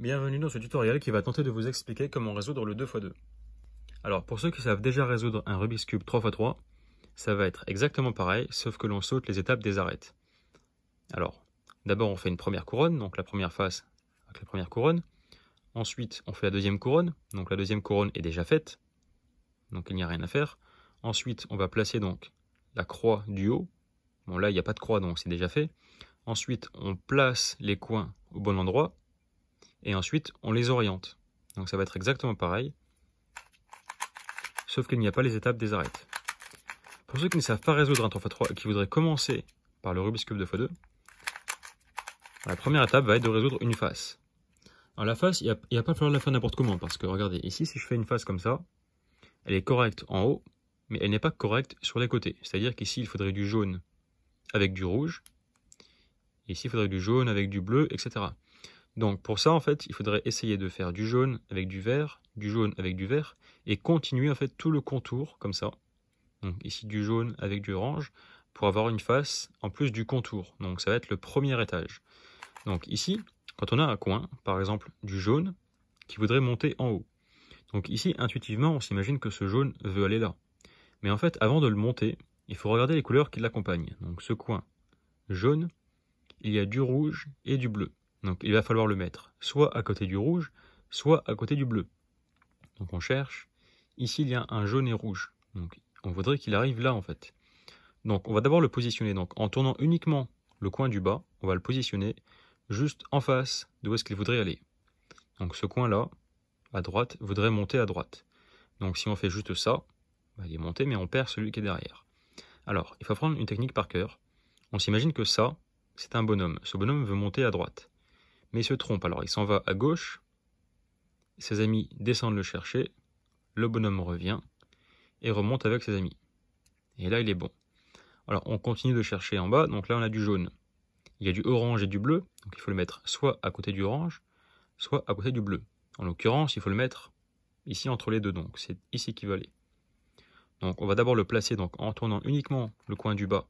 Bienvenue dans ce tutoriel qui va tenter de vous expliquer comment résoudre le 2x2. Alors pour ceux qui savent déjà résoudre un Rubik's Cube 3x3, ça va être exactement pareil, sauf que l'on saute les étapes des arêtes. Alors, d'abord on fait une première couronne, donc la première face avec la première couronne. Ensuite on fait la deuxième couronne, donc la deuxième couronne est déjà faite, donc il n'y a rien à faire. Ensuite on va placer donc la croix du haut. Bon là il n'y a pas de croix donc c'est déjà fait. Ensuite on place les coins au bon endroit. Et ensuite, on les oriente. Donc ça va être exactement pareil, sauf qu'il n'y a pas les étapes des arêtes. Pour ceux qui ne savent pas résoudre un 3x3 et qui voudraient commencer par le Rubik's Cube 2x2, la première étape va être de résoudre une face. Alors la face, il n'y a pas falloir la faire n'importe comment, parce que regardez, ici si je fais une face comme ça, elle est correcte en haut, mais elle n'est pas correcte sur les côtés. C'est-à-dire qu'ici, il faudrait du jaune avec du rouge, et ici, il faudrait du jaune avec du bleu, etc. Donc pour ça, en fait, il faudrait essayer de faire du jaune avec du vert, du jaune avec du vert, et continuer en fait tout le contour comme ça. Donc ici du jaune avec du orange, pour avoir une face en plus du contour. Donc ça va être le premier étage. Donc ici, quand on a un coin, par exemple du jaune, qui voudrait monter en haut. Donc ici, intuitivement, on s'imagine que ce jaune veut aller là. Mais en fait, avant de le monter, il faut regarder les couleurs qui l'accompagnent. Donc ce coin jaune, il y a du rouge et du bleu. Donc il va falloir le mettre soit à côté du rouge, soit à côté du bleu. Donc on cherche. Ici il y a un jaune et rouge. Donc on voudrait qu'il arrive là en fait. Donc on va d'abord le positionner. Donc en tournant uniquement le coin du bas, on va le positionner juste en face d'où est-ce qu'il voudrait aller. Donc ce coin là, à droite, voudrait monter à droite. Donc si on fait juste ça, il est monté mais on perd celui qui est derrière. Alors il faut prendre une technique par cœur. On s'imagine que ça, c'est un bonhomme. Ce bonhomme veut monter à droite. Mais il se trompe, alors il s'en va à gauche, ses amis descendent le chercher, le bonhomme revient et remonte avec ses amis. Et là il est bon. Alors on continue de chercher en bas, donc là on a du jaune. Il y a du orange et du bleu, donc il faut le mettre soit à côté du orange, soit à côté du bleu. En l'occurrence, il faut le mettre ici entre les deux, donc c'est ici qu'il va aller. Donc on va d'abord le placer donc en tournant uniquement le coin du bas,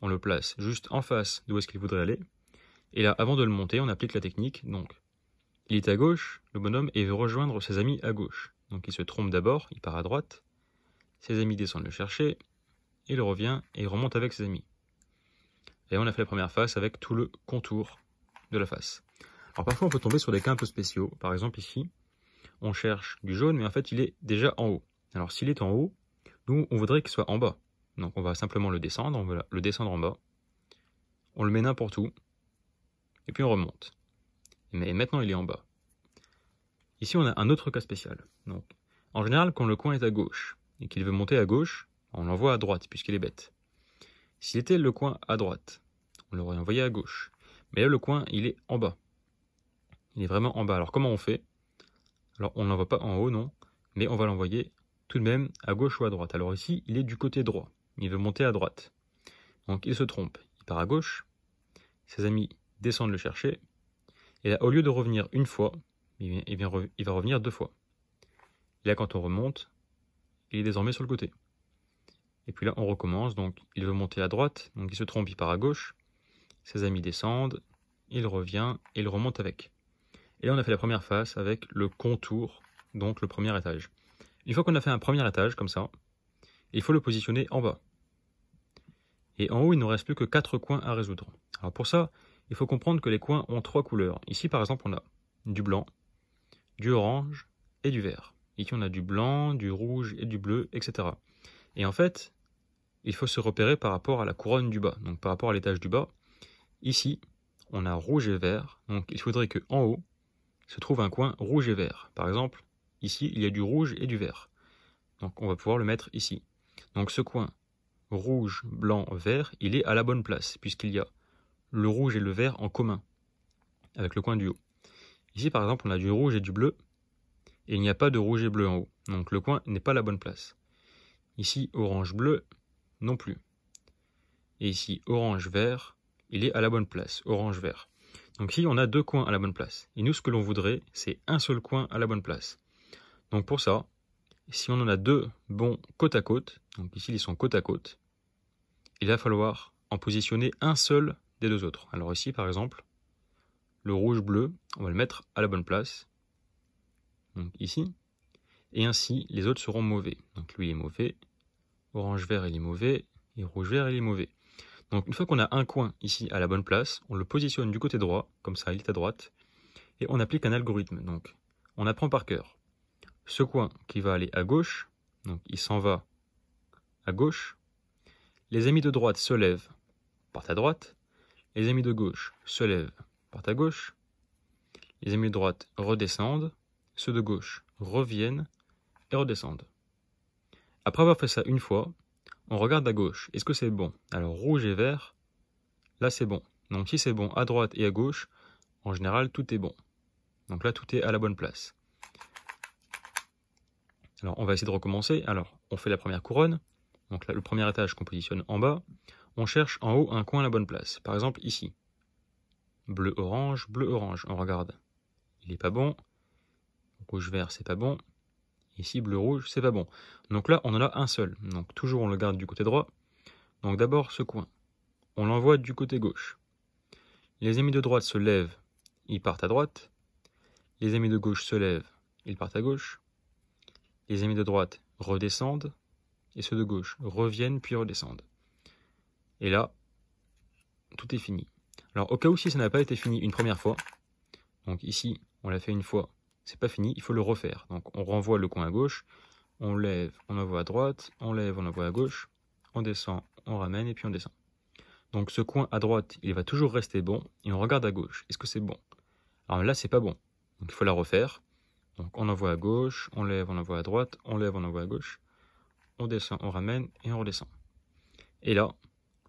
on le place juste en face d'où est-ce qu'il voudrait aller. Et là, avant de le monter, on applique la technique. Donc, il est à gauche, le bonhomme, et veut rejoindre ses amis à gauche. Donc, il se trompe d'abord, il part à droite. Ses amis descendent le chercher. Il revient et il remonte avec ses amis. Et on a fait la première face avec tout le contour de la face. Alors, parfois, on peut tomber sur des cas un peu spéciaux. Par exemple, ici, on cherche du jaune, mais en fait, il est déjà en haut. Alors, s'il est en haut, nous, on voudrait qu'il soit en bas. Donc, on va simplement le descendre. On va le descendre en bas. On le met n'importe où. Et puis on remonte. Mais maintenant il est en bas. Ici on a un autre cas spécial. Donc, en général, quand le coin est à gauche et qu'il veut monter à gauche, on l'envoie à droite puisqu'il est bête. S'il était le coin à droite, on l'aurait envoyé à gauche. Mais là le coin il est en bas. Il est vraiment en bas. Alors comment on fait? Alors on ne l'envoie pas en haut, non, mais on va l'envoyer tout de même à gauche ou à droite. Alors ici il est du côté droit. Il veut monter à droite. Donc il se trompe. Il part à gauche. Ses amis descendent le chercher. Et là, au lieu de revenir une fois, il va revenir deux fois. Et là, quand on remonte, il est désormais sur le côté. Et puis là, on recommence. Donc, il veut monter à droite. Donc, il se trompe, il part à gauche. Ses amis descendent. Il revient et il remonte avec. Et là, on a fait la première face avec le contour, donc le premier étage. Une fois qu'on a fait un premier étage, comme ça, il faut le positionner en bas. Et en haut, il ne nous reste plus que 4 coins à résoudre. Alors pour ça, il faut comprendre que les coins ont 3 couleurs. Ici, par exemple, on a du blanc, du orange et du vert. Ici, on a du blanc, du rouge et du bleu, etc. Et en fait, il faut se repérer par rapport à la couronne du bas, donc par rapport à l'étage du bas. Ici, on a rouge et vert, donc il faudrait qu'en haut se trouve un coin rouge et vert. Par exemple, ici, il y a du rouge et du vert. Donc on va pouvoir le mettre ici. Donc ce coin rouge, blanc, vert, il est à la bonne place, puisqu'il y a le rouge et le vert en commun, avec le coin du haut. Ici, par exemple, on a du rouge et du bleu, et il n'y a pas de rouge et bleu en haut, donc le coin n'est pas à la bonne place. Ici, orange-bleu, non plus. Et ici, orange-vert, il est à la bonne place, orange-vert. Donc ici, on a 2 coins à la bonne place. Et nous, ce que l'on voudrait, c'est un seul coin à la bonne place. Donc pour ça, si on en a 2 bons côte à côte, donc ici, ils sont côte à côte, il va falloir en positionner un seul des 2 autres. Alors ici, par exemple, le rouge-bleu, on va le mettre à la bonne place, donc ici, et ainsi les autres seront mauvais. Donc lui il est mauvais, orange-vert il est mauvais, et rouge-vert il est mauvais. Donc une fois qu'on a un coin ici à la bonne place, on le positionne du côté droit, comme ça il est à droite, et on applique un algorithme. Donc on apprend par cœur. Ce coin qui va aller à gauche, donc il s'en va à gauche. Les amis de droite se lèvent, partent à droite. Les amis de gauche se lèvent, partent à gauche. Les amis de droite redescendent. Ceux de gauche reviennent et redescendent. Après avoir fait ça une fois, on regarde à gauche. Est-ce que c'est bon? Alors rouge et vert, là c'est bon. Donc si c'est bon à droite et à gauche, en général tout est bon. Donc là tout est à la bonne place. Alors on va essayer de recommencer. Alors on fait la première couronne. Donc là le premier étage qu'on positionne en bas. On cherche en haut un coin à la bonne place. Par exemple ici. Bleu-orange, bleu-orange. On regarde. Il n'est pas bon. Rouge-vert c'est pas bon. Ici, bleu-rouge, c'est pas bon. Donc là, on en a un seul. Donc toujours, on le garde du côté droit. Donc d'abord, ce coin. On l'envoie du côté gauche. Les amis de droite se lèvent, ils partent à droite. Les amis de gauche se lèvent, ils partent à gauche. Les amis de droite redescendent. Et ceux de gauche reviennent puis redescendent. Et là, tout est fini. Alors au cas où si ça n'a pas été fini une première fois, donc ici, on l'a fait une fois, c'est pas fini, il faut le refaire. Donc on renvoie le coin à gauche, on lève, on envoie à droite, on lève, on envoie à gauche, on descend, on ramène et puis on descend. Donc ce coin à droite, il va toujours rester bon et on regarde à gauche. Est-ce que c'est bon? Alors là, c'est pas bon. Donc il faut la refaire. Donc on envoie à gauche, on lève, on envoie à droite, on lève, on envoie à gauche, on descend, on ramène et on redescend. Et là,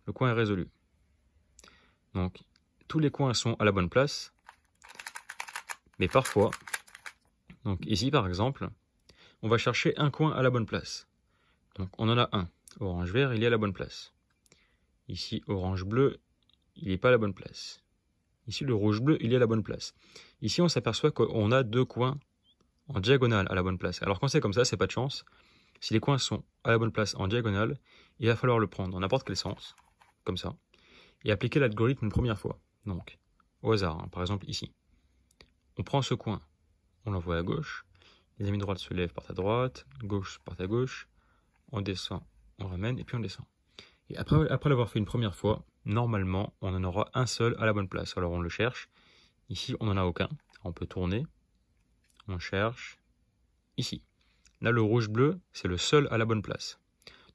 le coin est résolu. Donc tous les coins sont à la bonne place. Mais parfois, donc ici par exemple, on va chercher un coin à la bonne place. Donc on en a un. Orange-vert, il est à la bonne place. Ici, orange-bleu, il n'est pas à la bonne place. Ici, le rouge-bleu, il est à la bonne place. Ici, on s'aperçoit qu'on a deux coins en diagonale à la bonne place. Alors quand c'est comme ça, c'est pas de chance. Si les coins sont à la bonne place en diagonale, il va falloir le prendre dans n'importe quel sens, comme ça, et appliquer l'algorithme une première fois. Donc, au hasard, hein, par exemple ici. On prend ce coin, on l'envoie à gauche, les amis de droite se lèvent, partent à droite, gauche partent à gauche, on descend, on ramène, et puis on descend. Et après l'avoir fait une première fois, normalement, on en aura un seul à la bonne place. Alors on le cherche. Ici, on n'en a aucun. On peut tourner. On cherche. Ici. Là, le rouge-bleu, c'est le seul à la bonne place.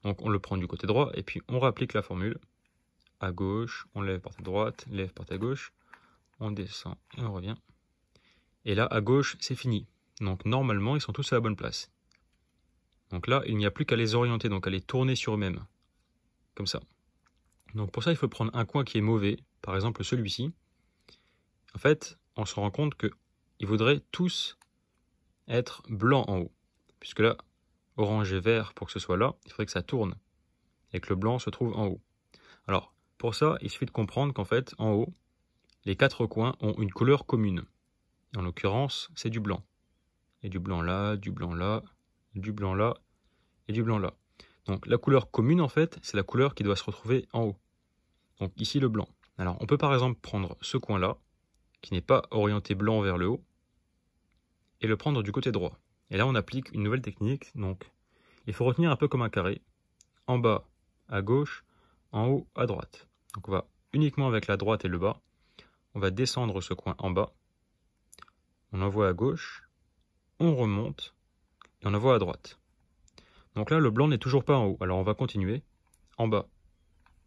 Donc on le prend du côté droit et puis on réapplique la formule. À gauche, on lève, part à droite, lève, part à gauche. On descend et on revient. Et là, à gauche, c'est fini. Donc normalement, ils sont tous à la bonne place. Donc là, il n'y a plus qu'à les orienter, donc à les tourner sur eux-mêmes. Comme ça. Donc pour ça, il faut prendre un coin qui est mauvais, par exemple celui-ci. En fait, on se rend compte qu'ils voudraient tous être blancs en haut. Puisque là, orange et vert, pour que ce soit là, il faudrait que ça tourne. Et que le blanc se trouve en haut. Alors, pour ça, il suffit de comprendre qu'en fait, en haut, les quatre coins ont une couleur commune. En l'occurrence, c'est du blanc. Et du blanc là, du blanc là, du blanc là, et du blanc là. Donc la couleur commune, en fait, c'est la couleur qui doit se retrouver en haut. Donc ici, le blanc. Alors, on peut par exemple prendre ce coin-là, qui n'est pas orienté blanc vers le haut, et le prendre du côté droit. Et là, on applique une nouvelle technique. Donc, il faut retenir un peu comme un carré. En bas, à gauche, en haut, à droite. Donc, on va uniquement avec la droite et le bas. On va descendre ce coin en bas. On envoie à gauche, on remonte, et on envoie à droite. Donc là, le blanc n'est toujours pas en haut. Alors, on va continuer. En bas,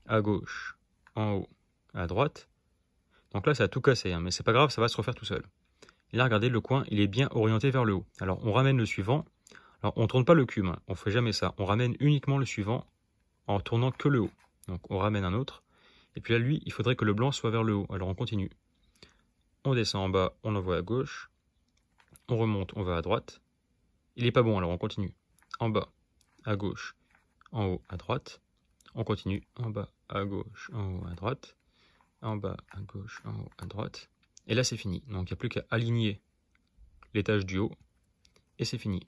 à gauche, en haut, à droite. Donc là, ça a tout cassé, hein, mais c'est pas grave, ça va se refaire tout seul. Et là, regardez, le coin, il est bien orienté vers le haut. Alors, on ramène le suivant. Alors, on ne tourne pas le cube, hein, on ne fait jamais ça. On ramène uniquement le suivant en tournant que le haut. Donc, on ramène un autre. Et puis là, lui, il faudrait que le blanc soit vers le haut. Alors, on continue. On descend en bas, on envoie à gauche. On remonte, on va à droite. Il n'est pas bon, alors on continue. En bas, à gauche, en haut, à droite. On continue. En bas, à gauche, en haut, à droite. En bas, à gauche, en haut, à droite. Et là, c'est fini. Donc, il n'y a plus qu'à aligner l'étage du haut. Et c'est fini.